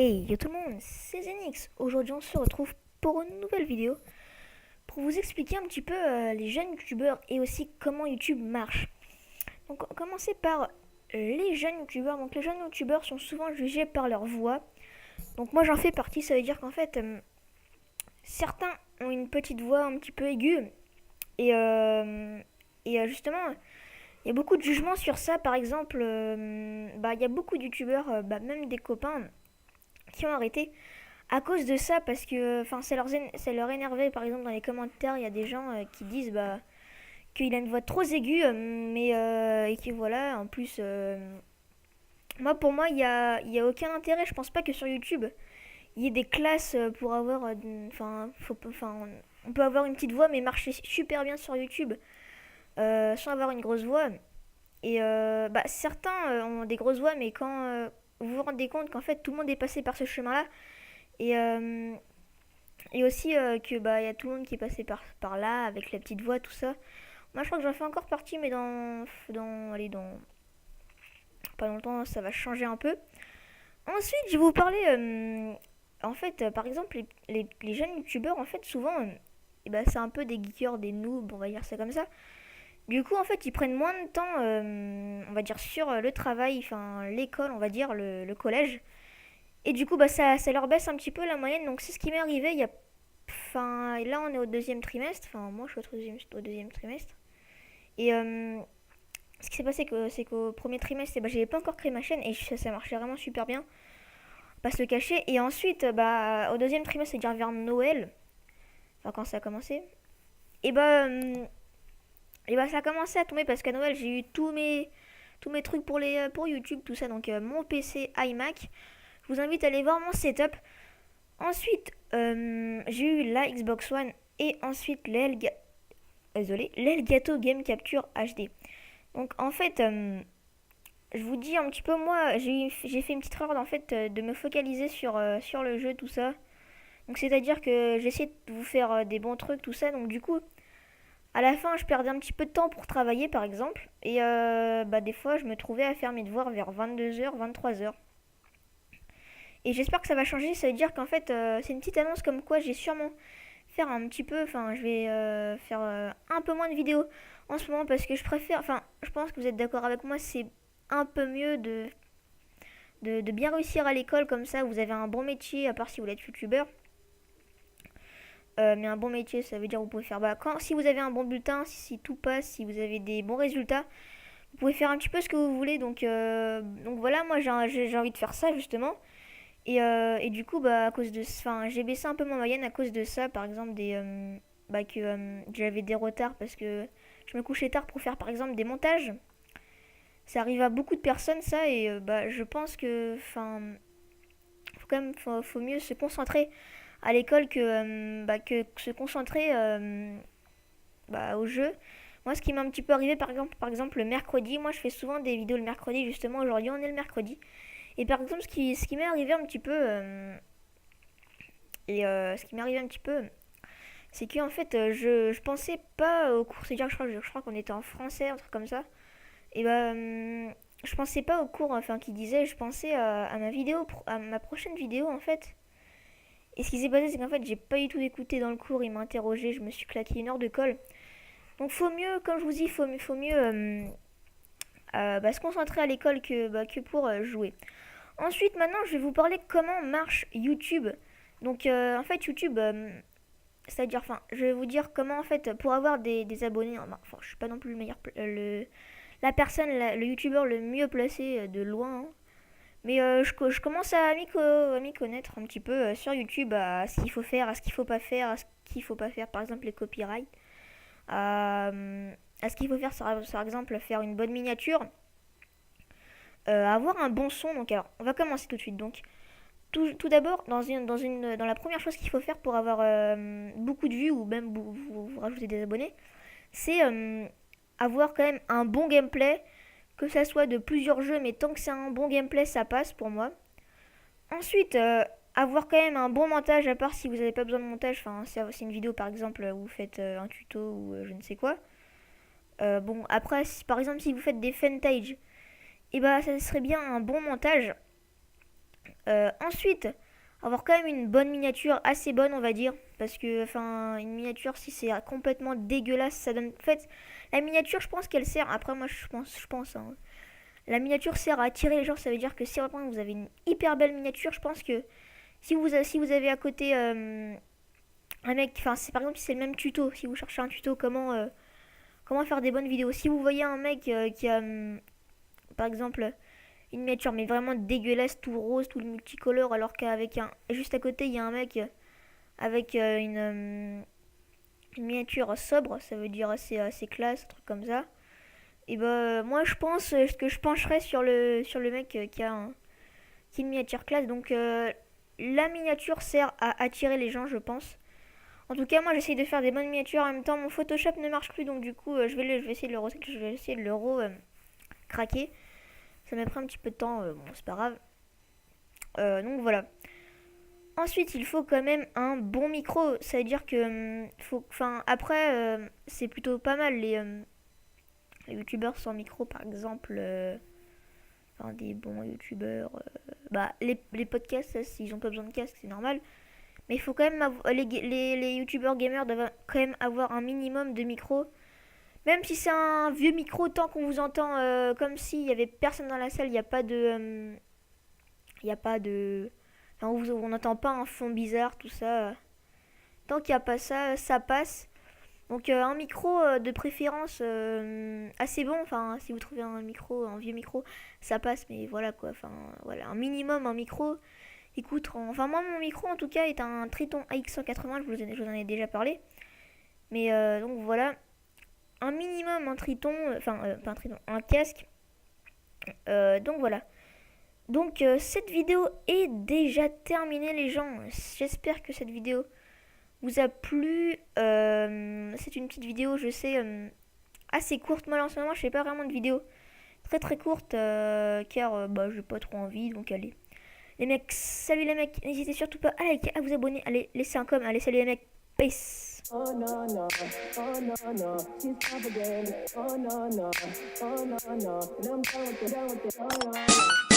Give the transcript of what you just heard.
Hey yo tout le monde, c'est Zenix. Aujourd'hui on se retrouve pour une nouvelle vidéo pour vous expliquer un petit peu les jeunes youtubeurs et aussi comment YouTube marche. Donc on va commencer par les jeunes youtubeurs. Donc les jeunes youtubeurs sont souvent jugés par leur voix. Donc moi j'en fais partie, ça veut dire qu'en fait certains ont une petite voix un petit peu aiguë et justement il y a beaucoup de jugements sur ça. Par exemple, il y a beaucoup de youtubeurs, même des copains qui ont arrêté à cause de ça parce que ça leur énervait. Par exemple dans les commentaires il y a des gens qui disent qu'il a une voix trop aiguë, et que voilà en plus moi pour moi il y a aucun intérêt. Je pense pas que sur YouTube il y ait des classes pour avoir on peut avoir une petite voix mais marcher super bien sur YouTube sans avoir une grosse voix. Et certains ont des grosses voix, mais quand vous vous rendez compte qu'en fait tout le monde est passé par ce chemin là, et aussi que il y a tout le monde qui est passé par là avec la petite voix, tout ça. Moi, je crois que j'en fais encore partie, mais dans pas longtemps, ça va changer un peu. Ensuite, je vais vous parler. En fait, par exemple, les jeunes youtubeurs, en fait, souvent, c'est un peu des geekers, des noobs, on va dire ça comme ça. Du coup, en fait, ils prennent moins de temps, on va dire, sur le travail, enfin, l'école, on va dire, le collège. Et du coup, ça leur baisse un petit peu la moyenne. Donc, c'est ce qui m'est arrivé il y a. Enfin, là, on est au deuxième trimestre. Enfin, moi, je suis au deuxième trimestre. Et ce qui s'est passé, c'est qu'au premier trimestre, j'avais pas encore créé ma chaîne et ça marchait vraiment super bien. Pas se le cacher. Et ensuite, au deuxième trimestre, c'est-à-dire vers Noël, enfin, quand ça a commencé, et ça a commencé à tomber parce qu'à Noël, j'ai eu tous mes trucs pour YouTube, tout ça. Donc, mon PC iMac. Je vous invite à aller voir mon setup. Ensuite, j'ai eu la Xbox One et ensuite l'Elgato Game Capture HD. Donc en fait, je vous dis un petit peu, moi, j'ai fait une petite erreur en fait de me focaliser sur le jeu, tout ça. Donc c'est-à-dire que j'essayais de vous faire des bons trucs, tout ça. Donc du coup, à la fin, je perdais un petit peu de temps pour travailler, par exemple. Et des fois, je me trouvais à faire mes devoirs vers 22 h 23 h. Et j'espère que ça va changer. Ça veut dire qu'en fait, c'est une petite annonce comme quoi j'ai sûrement faire un petit peu, enfin je vais faire un peu moins de vidéos en ce moment parce que je préfère, enfin je pense que vous êtes d'accord avec moi, c'est un peu mieux de bien réussir à l'école comme ça, vous avez un bon métier, à part si vous voulez être youtubeur. Mais un bon métier, ça veut dire que vous pouvez faire, si vous avez un bon bulletin, si tout passe, si vous avez des bons résultats, vous pouvez faire un petit peu ce que vous voulez. Donc voilà, moi j'ai envie de faire ça justement. Et du coup, à cause de, enfin, j'ai baissé un peu ma moyenne à cause de ça. Par exemple, j'avais des retards parce que je me couchais tard pour faire, par exemple, des montages. Ça arrive à beaucoup de personnes, ça, et je pense que, enfin, faut mieux se concentrer à l'école que se concentrer au jeu. Moi, ce qui m'est un petit peu arrivé, par exemple, le mercredi, moi, je fais souvent des vidéos le mercredi. Justement, aujourd'hui, on est le mercredi. Et par exemple, ce qui m'est arrivé un petit peu, ce qui m'est arrivé un petit peu, c'est que en fait, je pensais pas au cours. C'est-à-dire, je crois qu'on était en français, un truc comme ça. Et je pensais pas au cours, enfin, qui disait. Je pensais à ma vidéo, à ma prochaine vidéo, en fait. Et ce qui s'est passé, c'est qu'en fait, j'ai pas du tout écouté dans le cours. Il m'a interrogé, je me suis claqué une heure de colle. Donc, faut mieux, comme je vous dis, faut mieux se concentrer à l'école que pour jouer. Ensuite, maintenant, je vais vous parler comment marche YouTube. Donc, en fait, YouTube, c'est-à-dire, enfin, je vais vous dire comment, en fait, pour avoir des abonnés, enfin, je suis pas non plus le meilleur, la personne, le YouTuber le mieux placé de loin, hein. Mais je commence à m'y connaître un petit peu sur YouTube, à ce qu'il faut faire, à ce qu'il faut pas faire, à ce qu'il faut pas faire, par exemple les copyrights, à ce qu'il faut faire, par exemple, faire une bonne miniature, avoir un bon son. Donc, alors, on va commencer tout de suite. Donc, tout d'abord, dans la première chose qu'il faut faire pour avoir beaucoup de vues ou même vous rajouter des abonnés, c'est avoir quand même un bon gameplay, que ça soit de plusieurs jeux, mais tant que c'est un bon gameplay, ça passe pour moi. Ensuite, avoir quand même un bon montage, à part si vous n'avez pas besoin de montage, enfin, c'est une vidéo par exemple où vous faites un tuto ou je ne sais quoi. Bon, après, par exemple, si vous faites des fantages, et ça serait bien un bon montage. Ensuite, avoir quand même une bonne miniature, assez bonne on va dire, parce que enfin une miniature si c'est complètement dégueulasse, ça donne. En fait, la miniature, je pense qu'elle sert. Après moi je pense. Hein, la miniature sert à attirer les gens, ça veut dire que si vous avez une hyper belle miniature, je pense que si vous avez à côté un mec, enfin c'est par exemple si c'est le même tuto, si vous cherchez un tuto comment faire des bonnes vidéos, si vous voyez un mec qui a par exemple une miniature mais vraiment dégueulasse, tout rose, tout multicolore, alors qu'avec un juste à côté il y a un mec avec une miniature sobre, ça veut dire assez classe, un truc comme ça. Et bah moi je pense que je pencherais sur le mec qui a une miniature classe. Donc la miniature sert à attirer les gens, je pense. En tout cas, moi j'essaye de faire des bonnes miniatures. En même temps, mon Photoshop ne marche plus, donc du coup, je vais essayer de le craquer. Ça m'a pris un petit peu de temps, bon, c'est pas grave. Donc voilà. Ensuite, il faut quand même un bon micro. Ça veut dire que enfin, après, c'est plutôt pas mal les youtubeurs sans micro, par exemple. Enfin, des bons youtubeurs. Bah, les podcasts, ça, s'ils ont pas besoin de casque, c'est normal. Mais il faut quand même les youtubeurs gamers doivent quand même avoir un minimum de micro. Même si c'est un vieux micro, tant qu'on vous entend comme s'il y avait personne dans la salle, il n'y a pas de. Il n'y a pas de. Enfin, on n'entend pas un fond bizarre, tout ça. Tant qu'il n'y a pas ça, ça passe. Donc un micro de préférence assez bon. Enfin, si vous trouvez un vieux micro, ça passe. Mais voilà quoi. Enfin, voilà, un minimum, un micro. Écoute, enfin moi mon micro en tout cas est un Triton AX180, je vous en ai déjà parlé. Mais donc voilà, un minimum un Triton, enfin pas un Triton, un casque. Donc voilà. Donc cette vidéo est déjà terminée les gens. J'espère que cette vidéo vous a plu. C'est une petite vidéo, je sais, assez courte. Moi en ce moment je fais pas vraiment de vidéo très très courte car bah j'ai pas trop envie, donc allez. Les mecs, salut les mecs, n'hésitez surtout pas à liker, à vous abonner, allez, laissez un com, allez, salut les mecs, peace. Oh no no, oh no no, she's again. Oh no no, oh no no, and I'm down with it, oh no no.